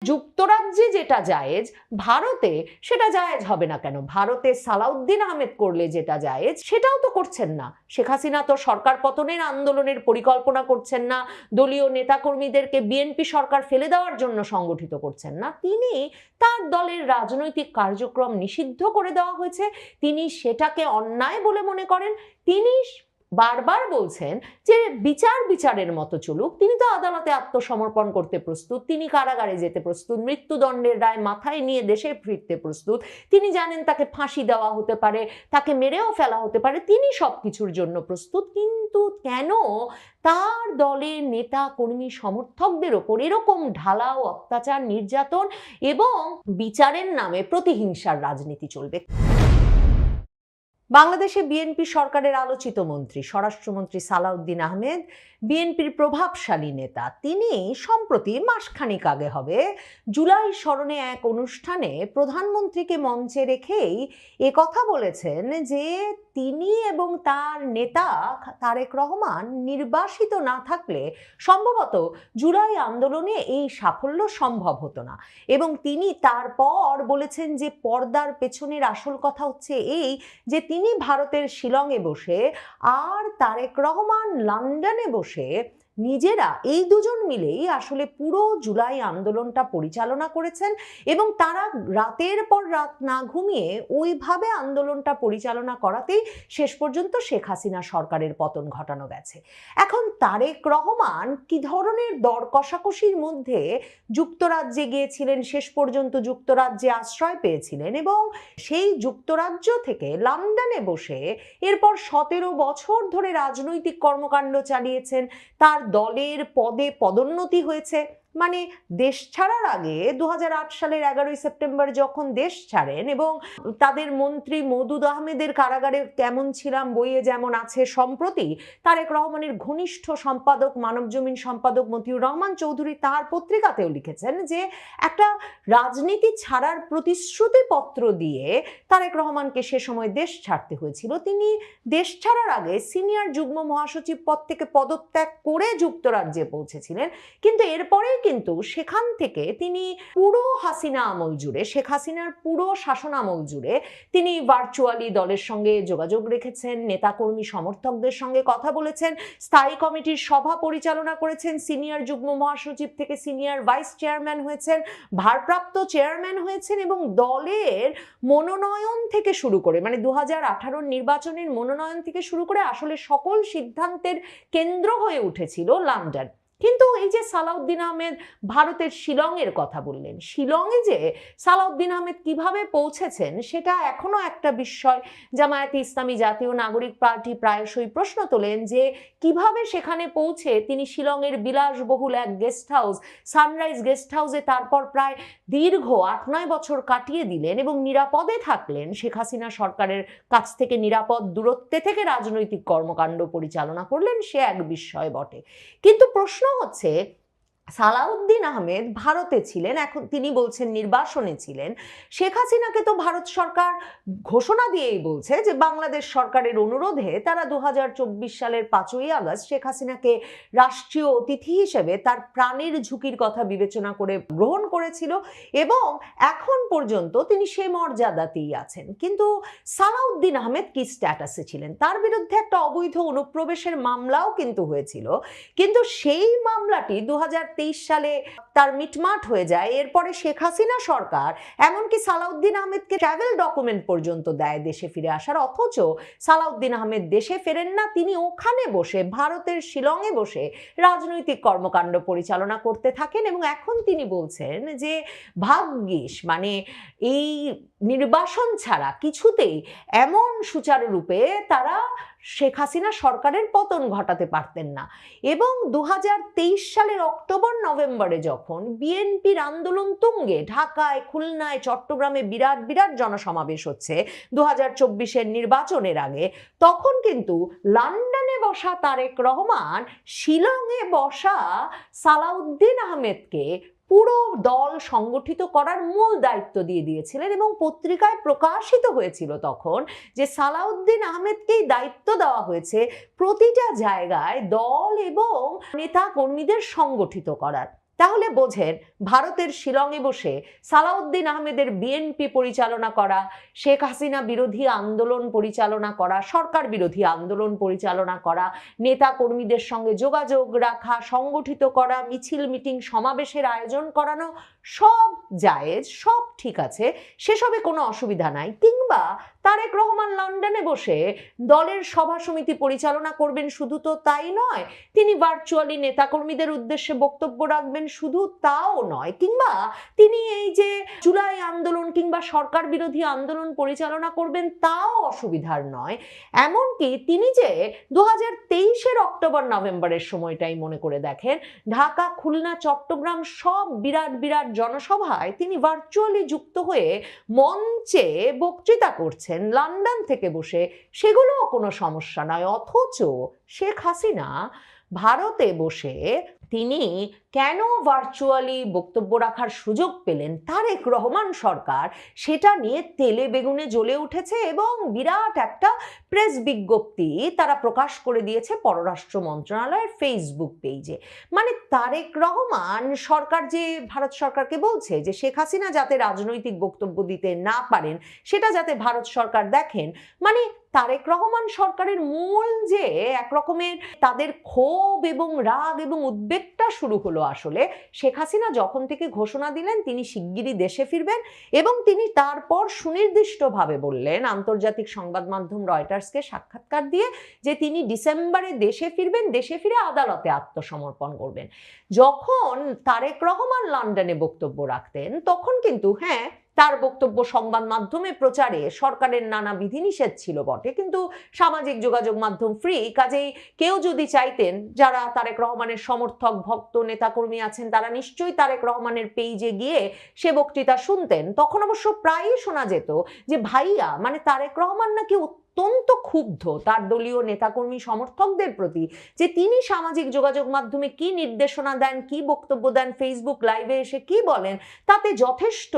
যুক্তরাজ্যে যেটা জায়েজ ভারতে সেটা জায়েজ হবে না কেন? ভারতে সালাউদ্দিন আহমেদ করলে যেটা জায়েজ সেটাও তো করছেন না। শেখ হাসিনা তো সরকার পতনের আন্দোলনের পরিকল্পনা করছেন না, দলীয় নেতাকর্মীদেরকে বিএনপি সরকার ফেলে দেওয়ার জন্য সংগঠিত করছেন না। তিনি তার দলের রাজনৈতিক কার্যক্রম নিষিদ্ধ করে দেওয়া হয়েছে, তিনি সেটাকে অন্যায় বলে মনে করেন। তিনি বারবার বলছেন যে বিচারের মতো চলুক। তিনি তো আদালতে আত্মসমর্পণ করতে প্রস্তুত, তিনি কারাগারে যেতে প্রস্তুত, মৃত্যুদণ্ডের রায় মাথায় নিয়ে দেশে ফিরতে প্রস্তুত। তিনি জানেন তাকে ফাঁসি দেওয়া হতে পারে, তাকে মেরেও ফেলা হতে পারে, তিনি সবকিছুর জন্য প্রস্তুত। কিন্তু কেন তার দলের নেতা কর্মী সমর্থকদের ওপর এরকম ঢালাও অত্যাচার, নির্যাতন এবং বিচারের নামে প্রতিহিংসার রাজনীতি চলবে? বাংলাদেশে বিএনপি সরকারের আলোচিত মন্ত্রী স্বরাষ্ট্রমন্ত্রী সালাউদ্দিন আহমেদ বিএনপির প্রভাবশালী নেতা। তিনি সম্প্রতি মাসখানেক আগে হবে জুলাই স্মরণে এক অনুষ্ঠানে প্রধানমন্ত্রীকে মঞ্চে রেখেই কথা বলেছেন যে তিনি এবং তার নেতা তারেক রহমান নির্বাসিত না থাকলে সম্ভবত জুলাই আন্দোলনে এই সাফল্য সম্ভব হতো না। এবং তিনি তারপর বলেছেন যে পর্দার পেছনের আসল কথা হচ্ছে এই যে তিনি ভারতের শিলংয়ে বসে আর তারেক রহমান লন্ডনে বসে নিজেরা এই দুজন মিলেই আসলে পুরো জুলাই আন্দোলনটা পরিচালনা করেছেন এবং তারা রাতের পর রাত না ঘুমিয়ে ওইভাবে আন্দোলনটা পরিচালনা করাতেই শেষ পর্যন্ত শেখ হাসিনা সরকারের পতন ঘটানো গেছে। এখন তারেক রহমান কি ধরনের দর কষাকষির মধ্যে যুক্তরাজ্যে গিয়েছিলেন, শেষ পর্যন্ত যুক্তরাজ্যে আশ্রয় পেয়েছিলেন এবং সেই যুক্তরাজ্য থেকে লন্ডনে বসে এরপর 17 বছর ধরে রাজনৈতিক কর্মকাণ্ড চালিয়েছেন, তার দলের পদে পদোন্নতি হয়েছে। মানে দেশ ছাড়ার আগে 2008 সালের 11ই সেপ্টেম্বর যখন দেশ ছাড়েন এবং তাদের মন্ত্রী মওদুদ আহমেদের কারাগারে কেমন ছিলাম বইয়ে যেমন আছে, সম্প্রতি তারেক রহমানের ঘনিষ্ঠ সম্পাদক মানবজমিন সম্পাদক মতিউর রহমান চৌধুরী তার পত্রিকাতেও লিখেছেন যে একটা রাজনীতি ছাড়ার প্রতিশ্রুতি পত্র দিয়ে তারেক রহমানকে সে সময় দেশ ছাড়তে হয়েছিল। তিনি দেশ ছাড়ার আগে সিনিয়র যুগ্ম মহাসচিব পদ থেকে পদত্যাগ করে যুক্তরাজ্যে পৌঁছেছিলেন, কিন্তু এরপরেই কিন্তু সেখান থেকে তিনি পুরো হাসিনা আমল জুড়ে, শেখ হাসিনার পুরো শাসন আমল জুড়ে তিনি ভার্চুয়ালি দলের সঙ্গে যোগাযোগ রেখেছেন, নেতাকর্মী সমর্থকদের সঙ্গে কথা বলেছেন, স্থায়ী কমিটির সভা পরিচালনা করেছেন, সিনিয়র যুগ্ম মহাসচিব থেকে সিনিয়র ভাইস চেয়ারম্যান হয়েছেন, ভারপ্রাপ্ত চেয়ারম্যান হয়েছেন এবং দলের মনোনয়ন থেকে শুরু করে মানে 2018 নির্বাচনের মনোনয়ন থেকে শুরু করে আসলে সকল সিদ্ধান্তের কেন্দ্র হয়ে উঠেছিল লন্ডন। কিন্তু এই যে সালাউদ্দিন আহমেদ ভারতের শিলংয়ের কথা বললেন, শিলংয়ে যে সালাউদ্দিন আহমেদ কিভাবে পৌঁছেছেন সেটা এখনো একটা বিস্ময়। জামায়াতে ইসলামী জাতীয় নাগরিক পার্টি প্রায়শই প্রশ্ন তোলেন যে কিভাবে সেখানে পৌঁছে তিনি শিলংয়ের বিলাসবহুল এক গেস্ট হাউস, সানরাইজ গেস্ট হাউসে তারপর প্রায় দীর্ঘ 8-9 বছর কাটিয়ে দিলেন এবং নিরাপদে থাকলেন, শেখ হাসিনা সরকারের কাছ থেকে নিরাপদ দূরত্বে থেকে রাজনৈতিক কর্মকাণ্ড পরিচালনা করলেন, সে এক বিস্ময় বটে। কিন্তু প্রশ্ন হচ্ছে সালাউদ্দিন আহমেদ ভারতে ছিলেন, এখন তিনি বলছেন নির্বাসনে ছিলেন। শেখ হাসিনাকে তো ভারত সরকার ঘোষণা দিয়েই বলছে যে বাংলাদেশ সরকারের অনুরোধে তারা 2024 সালের 5ই আগস্ট শেখ হাসিনাকে রাষ্ট্রীয় অতিথি হিসেবে তার প্রাণের ঝুঁকির কথা বিবেচনা করে গ্রহণ করেছিল এবং এখন পর্যন্ত তিনি সে মর্যাদাতেই আছেন। কিন্তু সালাউদ্দিন আহমেদ কি স্ট্যাটাসে ছিলেন? তার বিরুদ্ধে একটা অবৈধ অনুপ্রবেশের মামলাও কিন্তু হয়েছিল, কিন্তু সেই মামলাটি 2023 সালে তার মিটমাট হয়ে যায়। এরপরে শেখ হাসিনা সরকার এমনকি সালাউদ্দিন আহমেদকে ট্রাভেল ডকুমেন্ট পর্যন্ত দেয় দেশে ফিরে আসার, অথচ সালাউদ্দিন আহমেদ দেশে ফেরেন না, তিনি ওখানে বসে ভারতের শিলংয়ে বসে রাজনৈতিক কর্মকাণ্ড পরিচালনা করতে থাকেন এবং এখন তিনি বলছেন যে ভাগ্যিস মানে এই নির্বাসন ছাড়া কিছুতেই এমন সুচারুরূপে তারা শেখ হাসিনা সরকারের পতন ঘটাতে পারতেন না। এবং 2023 সালের অক্টোবর নভেম্বরে যখন বিএনপির আন্দোলন তুঙ্গে ঢাকায়, খুলনায়, চট্টগ্রামে বিরাট বিরাট জনসমাবেশ হচ্ছে 2024-এর নির্বাচনের আগে, তখন কিন্তু লন্ডনে বসা তারেক রহমান শিলংয়ে বসা সালাউদ্দিন আহমেদকে পুরো দল সংগঠিত করার মূল দায়িত্ব দিয়ে দিয়েছিলেন এবং পত্রিকায় প্রকাশিত হয়েছিল তখন যে সালাউদ্দিন আহমেদকেই দায়িত্ব দেওয়া হয়েছে প্রতিটা জায়গায় দল এবং নেতা কর্মীদের সংগঠিত করার। তাহলে বোঝেন ভারতের শিলংয়ে বসে সালাউদ্দিন আহমেদের বিএনপি পরিচালনা করা, শেখ হাসিনা বিরোধী আন্দোলন পরিচালনা করা, সরকার বিরোধী আন্দোলন পরিচালনা করা, নেতা কর্মীদের সঙ্গে যোগাযোগ রাখা, সংগঠিত করা, মিছিল মিটিং সমাবেশের আয়োজন করানো, সব জায়েজ, সব ঠিক আছে, সেসবে কোনো অসুবিধা নাই। কিংবা তারেক রহমান লন্ডনে বসে দলের সভা সমিতি পরিচালনা করবেন, শুধু তো তাই নয়, তিনি ভার্চুয়ালি নেতাকর্মীদের উদ্দেশ্যে বক্তব্য রাখবেন, শুধু তাও নয়, কিংবা তিনি এই যে জুলাই আন্দোলন কিংবা সরকার বিরোধী আন্দোলন পরিচালনা করবেন, তাও অসুবিধার নয়। এমনকি তিনি যে 2023-এর অক্টোবর নভেম্বরের সময়টাই মনে করে দেখেন, ঢাকা, খুলনা, চট্টগ্রাম সব বিরাট বিরাট জনসভায় তিনি ভার্চুয়ালি যুক্ত হয়ে মঞ্চে বক্তৃতা করছেন লন্ডন থেকে বসে, সেগুলোও কোনো সমস্যা নয়। অথচ শেখ হাসিনা ভারতে বসে তিনি কেন ভার্চুয়ালি বক্তব্য রাখার সুযোগ পেলেন, তারেক রহমান সরকার সেটা নিয়ে তেলে বেগুনে জ্বলে উঠেছে এবং বিরাট একটা প্রেস বিজ্ঞপ্তি তারা প্রকাশ করে দিয়েছে পররাষ্ট্র মন্ত্রণালয়ের ফেসবুক পেজে। মানে তারেক রহমান সরকার যে ভারত সরকারকে বলছে যে শেখ হাসিনা যাতে রাজনৈতিক বক্তব্য দিতে না পারেন সেটা যাতে ভারত সরকার দেখেন, মানে তারেক রহমান সরকারের মূল যে একরকমের তাদের ক্ষোভ এবং রাগ এবং উদ্বেগটা শুরু হলো আসলে শেখ হাসিনা যখন থেকে ঘোষণা দিলেন তিনি শিগগিরই দেশে ফিরবেন, এবং তিনি তারপর সুনির্দিষ্টভাবে বললেন আন্তর্জাতিক সংবাদ মাধ্যম রয়টার্সকে সাক্ষাৎকার দিয়ে যে তিনি ডিসেম্বরে দেশে ফিরবেন, দেশে ফিরে আদালতে আত্মসমর্পণ করবেন। যখন তারেক রহমান লন্ডনে বক্তব্য রাখতেন তখন কিন্তু তার বক্তব্য সংবাদ মাধ্যমে প্রচারে সরকারের নানা বিধিনিষেধ ছিল বটে, কিন্তু সামাজিক যোগাযোগ মাধ্যম ফ্রি, কাজেই কেউ যদি চাইতেন, যারা তারেক রহমানের সমর্থক ভক্ত নেতাকর্মী আছেন তারা নিশ্চয়ই তারেক রহমানের পেজে গিয়ে সে বক্তৃতা শুনতেন। তখন অবশ্য প্রায়ই শোনা যেত যে ভাইয়া মানে তারেক রহমান নাকি অত্যন্ত ক্ষুব্ধ তার দলীয় নেতাকর্মী সমর্থকদের প্রতি, যে তিনি সামাজিক যোগাযোগ মাধ্যমে কি নির্দেশনা দেন, কি বক্তব্য দেন, ফেসবুক লাইভে এসে কি বলেন, তাতে যথেষ্ট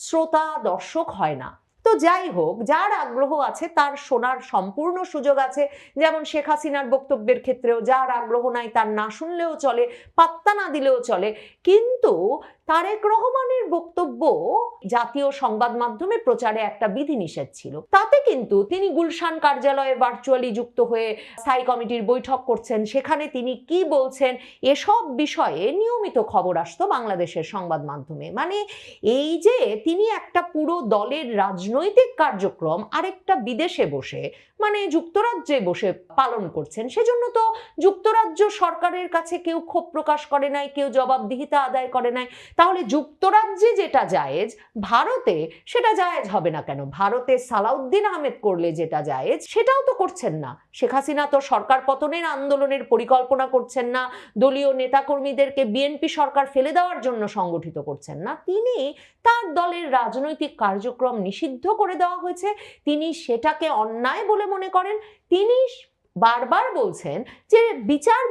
শ্রোতা দর্শক হয় না। তো যাই হোক, যার আগ্রহ আছে তার শোনার সম্পূর্ণ সুযোগ আছে, যেমন শেখ হাসিনার বক্তব্যের ক্ষেত্রেও যার আগ্রহ নাই তার না শুনলেও চলে, পাত্তা না দিলেও চলে। কিন্তু তারেক রহমানের বক্তব্য জাতীয় সংবাদ মাধ্যমে প্রচারে একটা বিধিনিষেধ ছিল, তাতে কিন্তু তিনি গুলশান কার্যালয়ে ভার্চুয়ালি যুক্ত হয়ে স্থায়ী কমিটির বৈঠক করছেন, সেখানে তিনি কি বলছেন এসব বিষয়ে নিয়মিত খবর আসতো বাংলাদেশের সংবাদ মাধ্যমে। মানে এই যে তিনি একটা পুরো দলের রাজনৈতিক কার্যক্রম আরেকটা বিদেশে বসে মানে যুক্তরাজ্যে বসে পালন করছেন, সেজন্য তো যুক্তরাজ্য সরকারের কাছে কেউ ক্ষোভ প্রকাশ করে নাই, কেউ জবাবদিহিতা আদায় করে নাই। তাহলে যুক্তরাজ্যে যেটা জায়েজ ভারতে সেটা জায়েজ হবে না কেন? ভারতে সালাউদ্দিন আহমেদ করলে যেটা জায়েজ সেটাও তো করছেন না। শেখ হাসিনা তো সরকার পতনের আন্দোলনের পরিকল্পনা করছেন না, দলীয় নেতাকর্মীদেরকে বিএনপি সরকার ফেলে দেওয়ার জন্য সংগঠিত করছেন না, তিনি তার দলের রাজনৈতিক কার্যক্রম নিষিদ্ধ করে দেওয়া হয়েছে, তিনি সেটাকে অন্যায় বলে মনে করেন। তিনি বারবার বলছেন যে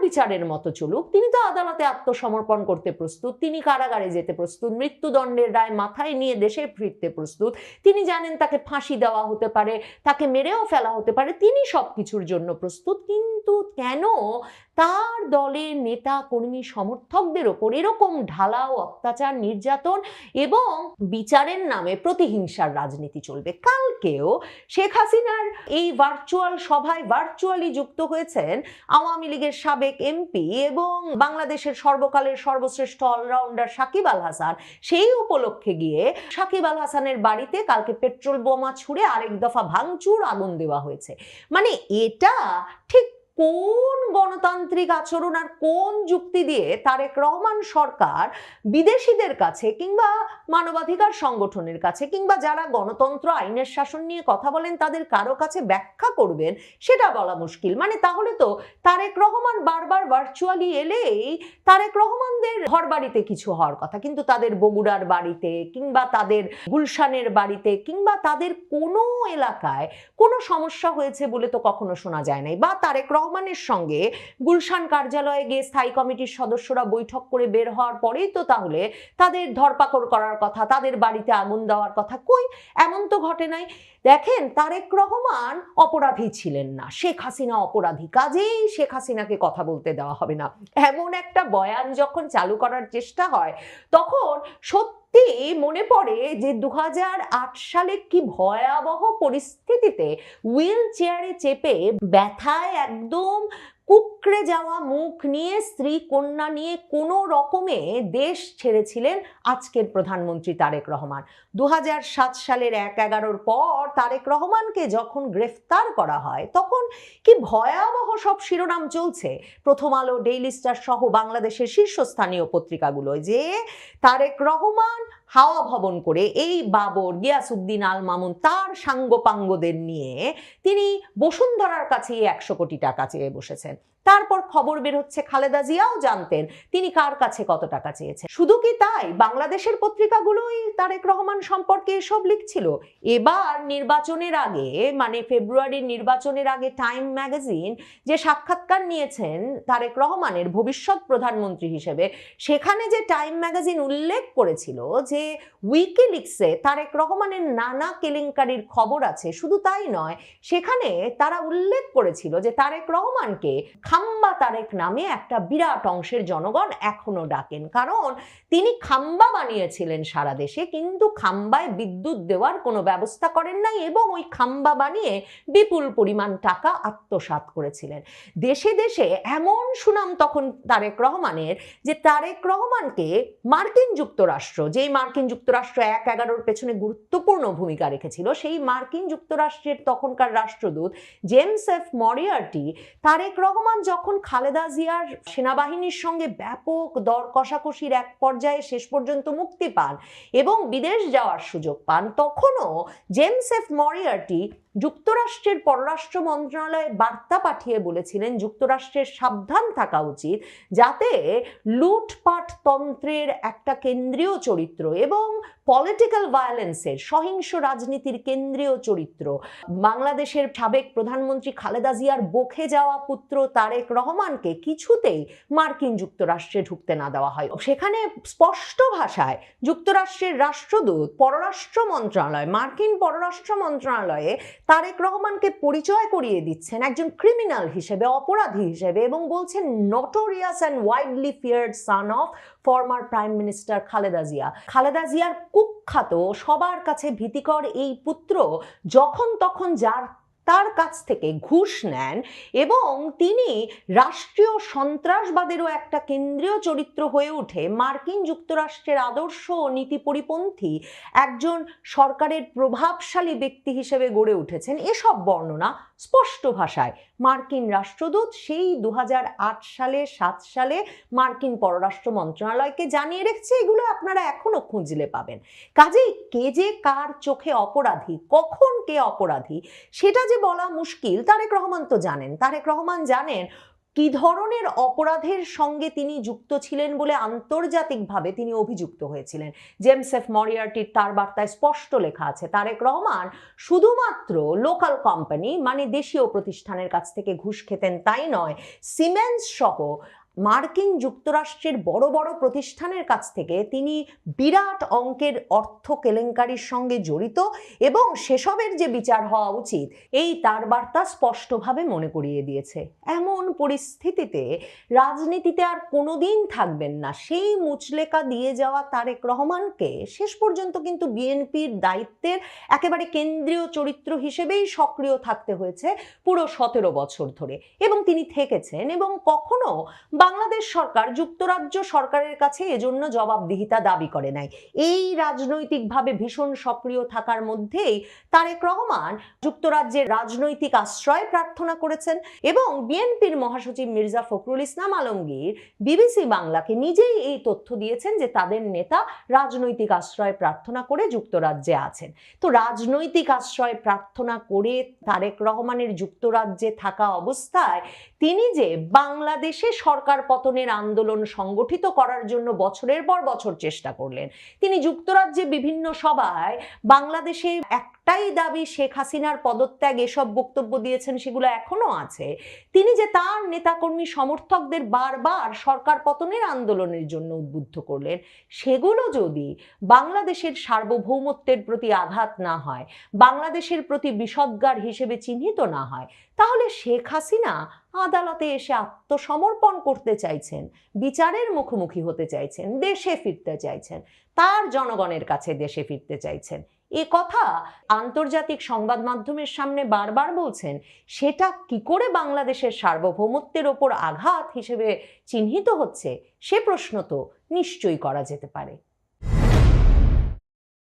বিচারের মতো চলুক, তিনি তো আদালতে আত্মসমর্পণ করতে প্রস্তুত, তিনি কারাগারে যেতে প্রস্তুত, মৃত্যুদণ্ডের রায় মাথায় নিয়ে দেশে ফিরতে প্রস্তুত, তিনি জানেন তাকে ফাঁসি দেওয়া হতে পারে, তাকে মেরেও ফেলা হতে পারে, তিনি সবকিছুর জন্য প্রস্তুত। কিন্তু কেন তার দলের নেতা কর্মী সমর্থকদের ওপর এরকম ঢালাও অত্যাচার, নির্যাতন এবং বিচারের নামে প্রতিহিংসার রাজনীতি চলবে? কালকেও শেখ হাসিনার এই ভার্চুয়াল সভায় ভার্চুয়ালি যুক্ত হয়েছেন আওয়ামী লীগের সাবেক এমপি এবং বাংলাদেশের সর্বকালের সর্বশ্রেষ্ঠ অলরাউন্ডার সাকিব আল হাসান। সেই উপলক্ষে গিয়ে সাকিব আল হাসানের বাড়িতে কালকে পেট্রোল বোমা ছুড়ে আরেক দফা ভাঙচুর, আগুন দেওয়া হয়েছে। মানে এটা ঠিক কোন গণতান্ত্রিক আচরণ আর কোন যুক্তি দিয়ে তারেক রহমান সরকার বিদেশিদের কাছে কিংবা মানবাধিকার সংগঠনের কাছে কিংবা যারা গণতন্ত্র আইনের শাসন নিয়ে কথা বলেন তাদের কারো কাছে ব্যাখ্যা করবেন সেটা বলা মুশকিল। মানে তাহলে তো তারেক রহমান বারবার ভার্চুয়ালি এলেই তারেক রহমানদের ঘর বাড়িতে কিছু হওয়ার কথা, কিন্তু তাদের বগুড়ার বাড়িতে কিংবা তাদের গুলশানের বাড়িতে কিংবা তাদের কোনো এলাকায় কোনো সমস্যা হয়েছে বলে তো কখনো শোনা যায় নাই। বা তারেক রহমানের সঙ্গে গুলশান কার্যালয়ে গিয়ে স্থায়ী কমিটির সদস্যরা বৈঠক করে বের হওয়ার পরেই তো তাহলে তাদের ধরপাকড় করার কথা, তাদের বাড়িতে আগুন দেওয়ার কথা, কই এমন তো ঘটে নাই। দেখেন, তারেক রহমান অপরাধী ছিলেন না, শেখ হাসিনা অপরাধী, কাজেই শেখ হাসিনাকে কথা বলতে দেওয়া হবে না, এমন একটা বয়ান যখন চালু করার চেষ্টা হয় তখন সত্যি মনে পড়ে যে 2008 সালে কি ভয়াবহ পরিস্থিতিতে হুইল চেয়ারে চেপে ব্যথায় একদম কুকড়ে যাওয়া মুখ নিয়ে স্ত্রী কন্যা নিয়ে কোনো রকমে দেশ ছেড়েছিলেন আজকের প্রধানমন্ত্রী তারেক রহমান। 2007 সালের 1/11 পর তারেক রহমানকে যখন গ্রেফতার করা হয় তখন কি ভয়াবহ সব শিরোনাম চলছে প্রথম আলো, ডেইলি স্টার সহ বাংলাদেশের শীর্ষস্থানীয় পত্রিকাগুলোয় যে তারেক রহমান হাওয়া ভবন করে এই বাবর, গিয়াসউদ্দিন আল মামুন তার সাঙ্গপাঙ্গদের নিয়ে তিনি বসুন্ধরার কাছে 100 কোটি টাকা চেয়ে বসেছেন। তারপর খবর বের হচ্ছে খালেদা জিয়াও জানতেন তিনি কার কাছে কত টাকা চেয়েছেন। শুধু কি তাই, বাংলাদেশের পত্রিকাগুলোই তারেক রহমান সম্পর্কে এসব লিখছিল। এবার নির্বাচনের আগে, মানে ফেব্রুয়ারির নির্বাচনের আগে টাইম ম্যাগাজিন যে সাক্ষাৎকার নিয়েছেন তারেক রহমানের ভবিষ্যৎ প্রধানমন্ত্রী হিসেবে, সেখানে যে টাইম ম্যাগাজিন উল্লেখ করেছিল যে উইকিলিক্সে তারেক রহমানের নানা কেলেঙ্কারির খবর আছে, শুধু তাই নয়, সেখানে তারা উল্লেখ করেছিল যে তারেক রহমানকে খাম্বা তারেক নামে একটা বিরাট অংশের জনগণ এখনো ডাকেন, কারণ তিনি খাম্বা বানিয়েছিলেন সারা দেশে, কিন্তু খাম্বায় বিদ্যুৎ দেওয়ার কোনো ব্যবস্থা করেন নাই এবং ওই খাম্বা বানিয়ে বিপুল পরিমাণ টাকা আত্মসাৎ করেছিলেন। দেশে দেশে এমন সুনাম তখন তারেক রহমানের যে তারেক রহমানকে মার্কিন যুক্তরাষ্ট্র, যেই মার্কিন যুক্তরাষ্ট্র 1/11 পেছনে গুরুত্বপূর্ণ ভূমিকা রেখেছিল, সেই মার্কিন যুক্তরাষ্ট্রের তখনকার রাষ্ট্রদূত James F Moriarty Tarique Rahman যখন খালেদা জিয়ার সেনাবাহিনীর সঙ্গে ব্যাপক দর কষাকষির এক পর্যায়ে শেষ পর্যন্ত মুক্তি পান এবং বিদেশ যাওয়ার সুযোগ পান, তখনও জেমস এফ মরিয়ার্টি যুক্তরাষ্ট্রের পররাষ্ট্র মন্ত্রণালয়ে বার্তা পাঠিয়ে বলেছিলেন যুক্তরাষ্ট্রের সাবধান থাকা উচিত, যাতে লুটপাট তন্ত্রের একটা কেন্দ্রীয় চরিত্র এবং পলিটিক্যাল ভায়োলেন্সের, সহিংস রাজনীতির কেন্দ্রীয় চরিত্র বাংলাদেশের সাবেক প্রধানমন্ত্রী খালেদা জিয়ার বকে যাওয়া পুত্র তারেক রহমানকে কিছুতেই মার্কিন যুক্তরাষ্ট্রে ঢুকতে না দেওয়া হয়। সেখানে স্পষ্ট ভাষায় যুক্তরাষ্ট্রের রাষ্ট্রদূত পররাষ্ট্র মন্ত্রণালয়, মার্কিন পররাষ্ট্র মন্ত্রণালয়ে তারেক রহমানকে পরিচয় করিয়ে দিচ্ছেন একজন ক্রিমিনাল হিসেবে, অপরাধী হিসেবে, এবং বলছেন notorious and widely feared son of former prime minister Khaleda Zia. Khaleda জিয়ার কুখ্যাত, সবার কাছে ভীতিকর এই পুত্র যখন তখন তার কাছ থেকে ঘুষ নেন এবং তিনি রাষ্ট্রীয় সন্ত্রাসবাদেরও একটা কেন্দ্রীয় চরিত্র হয়ে উঠে মার্কিন যুক্তরাষ্ট্রের আদর্শ ও নীতি পরিপন্থী একজন সরকারের প্রভাবশালী ব্যক্তি হিসেবে গড়ে উঠেছেন, এসব বর্ণনা স্পষ্ট ভাষায় মার্কিন রাষ্ট্রদূত সেই 2008 সালে 7 সালে মার্কিন পররাষ্ট্র মন্ত্রণালয়কে জানিয়ে রেখেছে। এগুলো আপনারা এখনো খুঁজলে পাবেন। কাজেই কে যে কার চোখে অপরাধী, কখন কে অপরাধী, সেটা যে বলা মুশকিল। তারেক রহমান তো জানেন, তারেক রহমান জানেন কি ধরনের অপরাধের সঙ্গে তিনি যুক্ত ছিলেন বলে আন্তর্জাতিকভাবে তিনি অভিযুক্ত হয়েছিলেন। জেমস এফ মরিয়ার্টির তার বার্তায় স্পষ্ট লেখা আছে তারেক রহমান শুধুমাত্র লোকাল কোম্পানি, মানে দেশীয় প্রতিষ্ঠানের কাছ থেকে ঘুষ খেতেন তাই নয়, সিমেন্স সহ মার্কিন যুক্তরাষ্ট্রের বড় বড় প্রতিষ্ঠানের কাছ থেকে তিনি বিরাট অঙ্কের অর্থ কেলেঙ্কারির সঙ্গে জড়িত এবং সেসবের যে বিচার হওয়া উচিত, এই তার বার্তা স্পষ্টভাবে মনে করিয়ে দিয়েছে। এমন পরিস্থিতিতে রাজনীতিতে আর কোনোদিন থাকবেন না সেই মুচলেকা দিয়ে যাওয়া তারেক রহমানকে শেষ পর্যন্ত কিন্তু বিএনপির দায়িত্বের একেবারে কেন্দ্রীয় চরিত্র হিসেবেই সক্রিয় থাকতে হয়েছে পুরো 17 বছর ধরে, এবং তিনি থেকেছেন। এবং কখনো বাংলাদেশ সরকার যুক্তরাজ্য সরকারের কাছে এজন্য জবাবদিহিতা দাবি করে নাই। এই রাজনৈতিকভাবে ভীষণ সক্রিয় থাকার মধ্যেই তারেক রহমান যুক্তরাজ্যের রাজনৈতিক আশ্রয় প্রার্থনা করেছেন এবং বিএনপির মহাসচিব মির্জা ফখরুল ইসলাম আলমগীর বিবিসি বাংলাকে নিজেই এই তথ্য দিয়েছেন যে তাদের নেতা রাজনৈতিক আশ্রয় প্রার্থনা করে যুক্তরাজ্যে আছেন। তো রাজনৈতিক আশ্রয় প্রার্থনা করে তারেক রহমানের যুক্তরাজ্যে থাকা অবস্থায় তিনি যে বাংলাদেশে সরকার পতনের আন্দোলন সংগঠিত করার জন্য বছরের পর বছর চেষ্টা করলেন, তিনি যুক্তরাজ্যে বিভিন্ন সভায় বাংলাদেশে একটাই দাবি, শেখ হাসিনার পদত্যাগ, এসব বক্তব্য দিয়েছেন সেগুলো এখনো আছে। তিনি যে তার নেতাকর্মী সমর্থকদের বারবার সরকার পতনের আন্দোলনের জন্য উদ্বুদ্ধ করলেন, সেগুলো যদি বাংলাদেশের সার্বভৌমত্বের প্রতি আঘাত না হয়, বাংলাদেশের প্রতি বিষোদ্গার হিসেবে চিহ্নিত না হয়, তাহলে শেখ হাসিনা আদালতে এসে আত্মসমর্পণ করতে চাইছেন, বিচারের মুখোমুখি হতে চাইছেন, দেশে ফিরতে চাইছেন, তার জনগণের কাছে দেশে ফিরতে চাইছেন, এ কথা আন্তর্জাতিক সংবাদ মাধ্যমের সামনে বারবার বলছেন। সেটা কি করে বাংলাদেশের সার্বভৌমত্বের ওপর আঘাত হিসেবে চিহ্নিত হচ্ছে, সে প্রশ্ন তো নিশ্চয়ই করা যেতে পারে।